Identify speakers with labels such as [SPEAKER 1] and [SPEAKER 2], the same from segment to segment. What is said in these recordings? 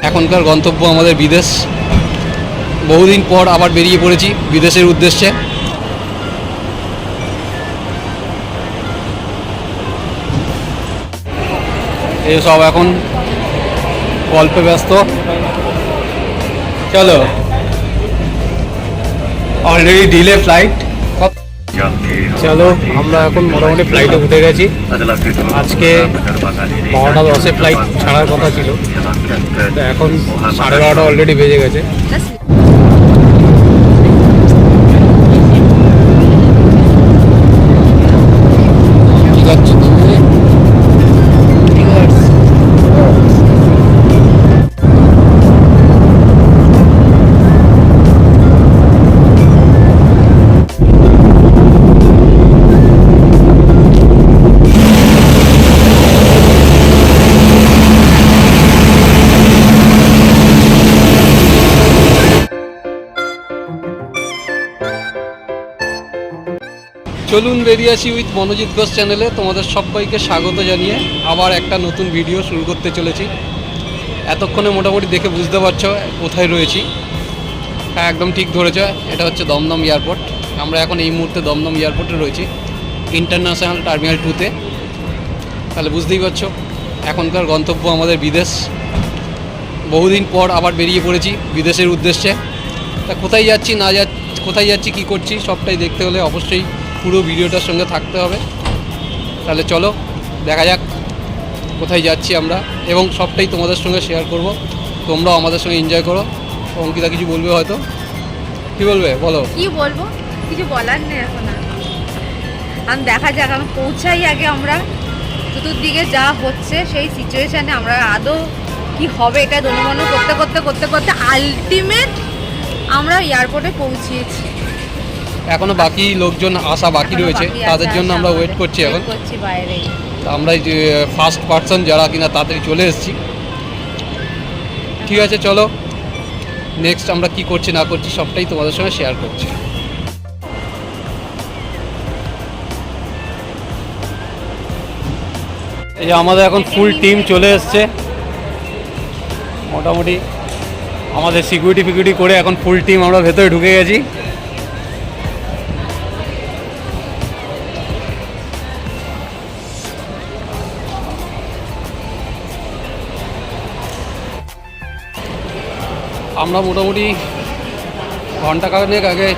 [SPEAKER 1] এখনকার গন্তব্য আমাদের বিদেশ। বহুদিন পর আবার বেরিয়ে পড়েছি বিদেশের উদ্দেশ্যে। এই সব এখন গল্পে ব্যস্ত। চলো, অলরেডি ডিলে ফ্লাইট। চলো, আমরা এখন মোটামুটি ফ্লাইটে উঠে গেছি। আজকে 12:10 ফ্লাইট ছাড়ার কথা ছিল, তো এখন 12:30 অলরেডি বেজে গেছে। চলুন বেরিয়ে আসি উইথ মনোজিৎ ঘোষ চ্যানেলে। তোমাদের সবাইকে স্বাগত জানিয়ে আবার একটা নতুন ভিডিও শুরু করতে চলেছি। এতক্ষণে মোটামুটি দেখে বুঝতে পারছো কোথায় রয়েছি। হ্যাঁ, একদম ঠিক ধরেছ, এটা হচ্ছে দমদম এয়ারপোর্ট। আমরা এখন এই মুহূর্তে দমদম এয়ারপোর্টে রয়েছি, ইন্টারন্যাশনাল টার্মিনাল 2-তে। তাহলে বুঝতেই পারছো এখনকার গন্তব্য আমাদের বিদেশ। বহুদিন পর আবার বেরিয়ে পড়েছি বিদেশের উদ্দেশ্যে। তা কোথায় যাচ্ছি না কোথায় যাচ্ছি কী করছি সবটাই দেখতে হলে অবশ্যই পুরো ভিডিওটার সঙ্গে থাকতে হবে। তাহলে চলো দেখা যাক কোথায় যাচ্ছি আমরা, এবং সবটাই তোমাদের সঙ্গে শেয়ার করব। তোমরাও আমাদের সঙ্গে এনজয় করো। অঙ্কিতা কিছু বলবে হয়তো? কি বলবে বলো?
[SPEAKER 2] কি বলবো, কিছু বলার নেই এখন। আমি দেখা যাক, আমি পৌঁছাই আগে। আমরা চতুর্দিকে যা হচ্ছে সেই সিচুয়েশানে আমরা আদৌ কি হবে এটা দনুমনু করতে করতে করতে করতে আলটিমেট আমরা এয়ারপোর্টে পৌঁছিয়েছি।
[SPEAKER 1] এখনো বাকি লোকজন আসা বাকি রয়েছে, তাদের জন্য আমরা ওয়েট করছি এখন
[SPEAKER 2] বাইরে।
[SPEAKER 1] আমরা ফার্স্ট পার্সন যারা কিনা তাড়াতাড়ি চলে এসেছি। ঠিক আছে, চলো নেক্সট আমরা কি করছি না করছি সবটাই তোমাদের সঙ্গে শেয়ার করছি। এই যে আমাদের এখন ফুল টিম চলে এসছে। মোটামুটি আমাদের সিকিউরিটি করে এখন ফুল টিম আমরা ভেতরে ঢুকে গেছি। আমরা মোটামুটি ঘন্টা খানেক আগে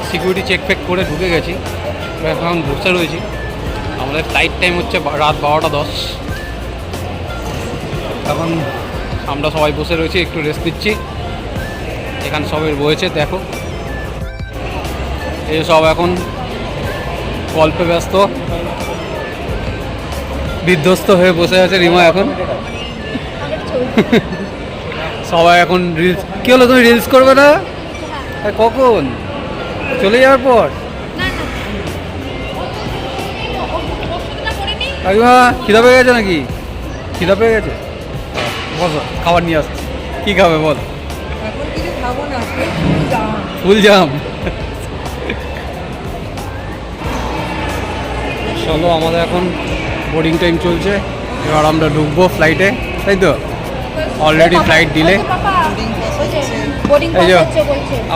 [SPEAKER 1] সিকিউরিটি চেক ফেক করে ঢুকে গেছি। এখন বসে রয়েছি। আমাদের ফ্লাইট টাইম হচ্ছে রাত 12:10। এখন আমরা সবাই বসে রয়েছি, একটু রেস্ট নিচ্ছি। এখানে সবাই রয়েছে, দেখো এই সব এখন গল্পে ব্যস্ত, বিধ্বস্ত হয়ে বসে আছে রিমা এখন। সবাই এখন রিলস। কী হলো, তুমি রিলস করবে না? কখন? চলে যাওয়ার পর? কাকিমা খিদা পেয়ে গেছে নাকি? খিদা পেয়ে গেছে, বসো খাবার নিয়ে আসছি। কী খাবে বল? ফুল জাম। চলো, আমাদের এখন বোর্ডিং টাইম চলছে, এবার আমরা ঢুকবো ফ্লাইটে, তাই তো? অলরেডি ফ্লাইট দিলে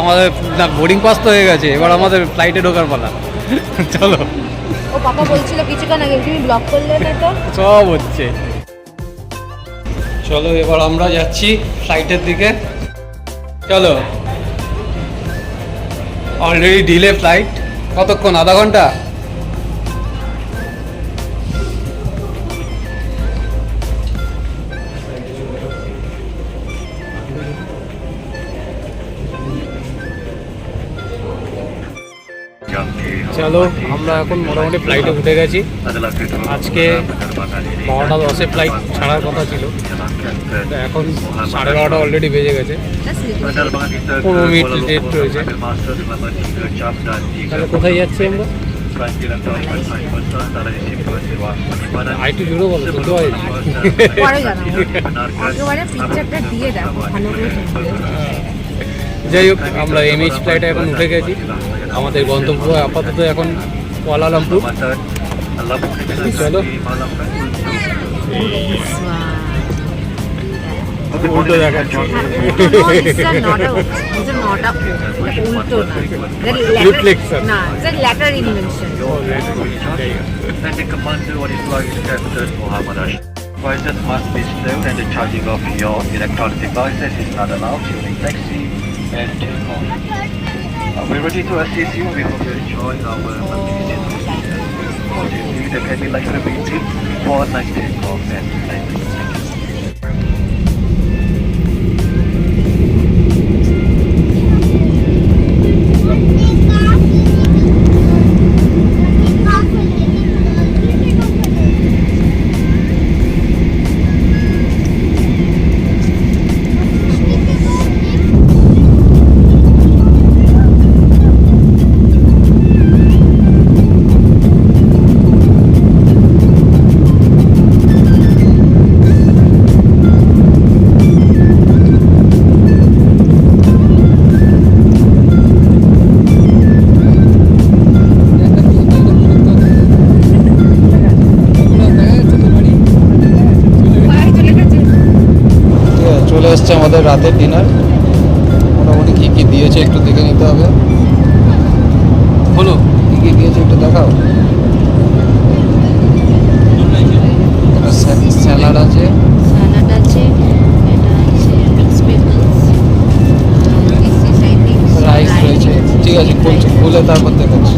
[SPEAKER 1] আমাদের না, বোর্ডিং পাস তো হয়ে গেছে, এবার আমাদের ফ্লাইটে ঢোকার পালা। চলো।
[SPEAKER 2] ও পাপা বলছিল কিছুক্ষণ আগে তুমি ব্লক করলে না তো?
[SPEAKER 1] সব হচ্ছে। চলো এবার আমরা যাচ্ছি ফ্লাইটের দিকে। চলো, অলরেডি ডিলে ফ্লাইট। কতক্ষণ? আধা ঘন্টা। চলো, আমরা এখন মোটামুটি ফ্লাইটে উঠে গেছি। আজকে 12:10 ফ্লাইট ছাড়ার কথা ছিল, তো এখন 12:30 অলরেডি বেজে গেছে। 15 মিনিট লেট রয়েছে। তাহলে কোথায় যাচ্ছি আমরা? আরেকটু জোরে বলো, শুনতে পারি। যাই হোক, আমরা এমএইচ ফ্লাইটে এখন উঠে গেছি। আমাদের গন্তব্য আপাতত এখন কুয়ালালামপুর। চলো, উল্টো দেখাচ্ছে।
[SPEAKER 2] উল্টো
[SPEAKER 1] Reflection.
[SPEAKER 2] না, later invention.
[SPEAKER 3] And the commander what is like is Captain Muhammad Ashram. Devices must be stowed and the charging of your electronic devices is not allowed during taxi and takeoff. We're ready to assist you. We hope you enjoy our multi-engine procedure. The cabin light will be dim for night takeoff and landing.
[SPEAKER 1] চলে এসছে আমাদের রাতের dinner. মোটামুটি কী কী দিয়েছে একটু দেখে নিতে হবে। হলো কী কী দিয়েছে একটু দেখাও। স্যালাড আছে,
[SPEAKER 2] স্যালাড আছে, এটা আছে মিক্স ভেজিটেবলস,
[SPEAKER 1] রাইস রয়েছে। ঠিক আছে, খুলে তারপর দেখাচ্ছি।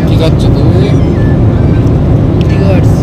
[SPEAKER 1] কি খাচ্ছ তুমি?
[SPEAKER 2] Viewers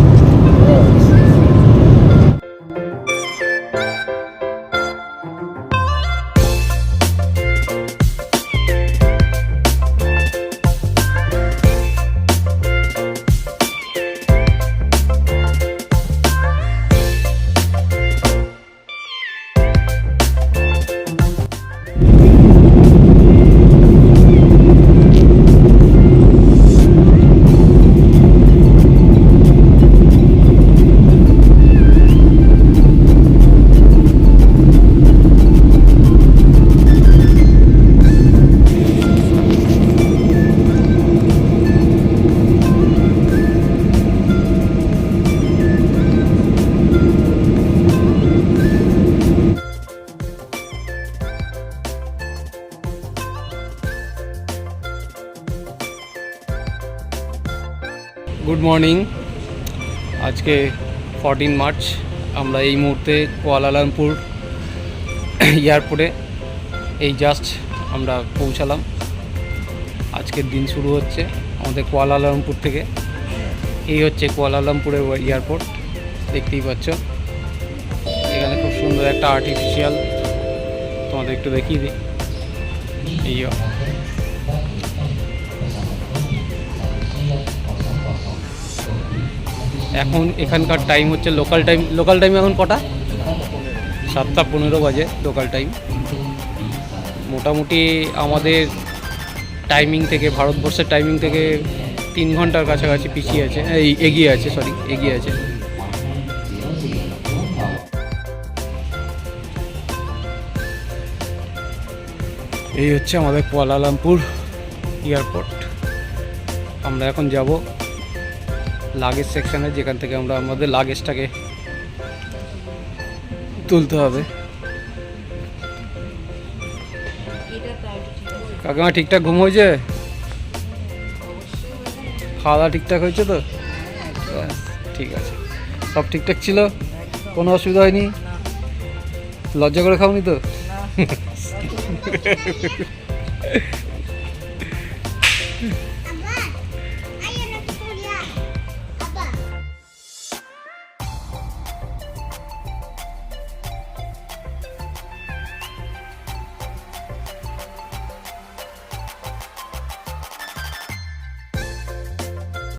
[SPEAKER 1] good morning. আজকে 14 মার্চ। আমরা এই মুহূর্তে কুয়ালালামপুর এয়ারপোর্টে এই জাস্ট আমরা পৌঁছালাম। আজকের দিন শুরু হচ্ছে আমাদের কুয়ালালামপুর থেকে। এই হচ্ছে কুয়ালালামপুরের এয়ারপোর্ট, দেখতেই পাচ্ছ। এখানে খুব সুন্দর একটা আর্টিফিশিয়াল, তোমাদের একটু দেখিয়ে দিই। এই এখন এখানকার টাইম হচ্ছে লোকাল টাইম এখন কটা? 7:15 বাজে লোকাল টাইম। মোটামুটি আমাদের টাইমিং থেকে, ভারতবর্ষের টাইমিং থেকে 3 ঘন্টার কাছাকাছি পিছিয়ে আছে, এগিয়ে আছে। এই হচ্ছে আমাদের কুয়ালালামপুর এয়ারপোর্ট। আমরা এখন যাব লাগেজ সেকশানে, যেখান থেকে আমরা আমাদের লাগেজটাকে তুলতে হবে। কাকিমা ঠিকঠাক ঘুম হয়েছে? খাওয়া দাওয়া ঠিকঠাক হয়েছে তো? ঠিক আছে, সব ঠিকঠাক ছিল, কোনো অসুবিধা হয়নি? লজ্জা করে খাওনি তো?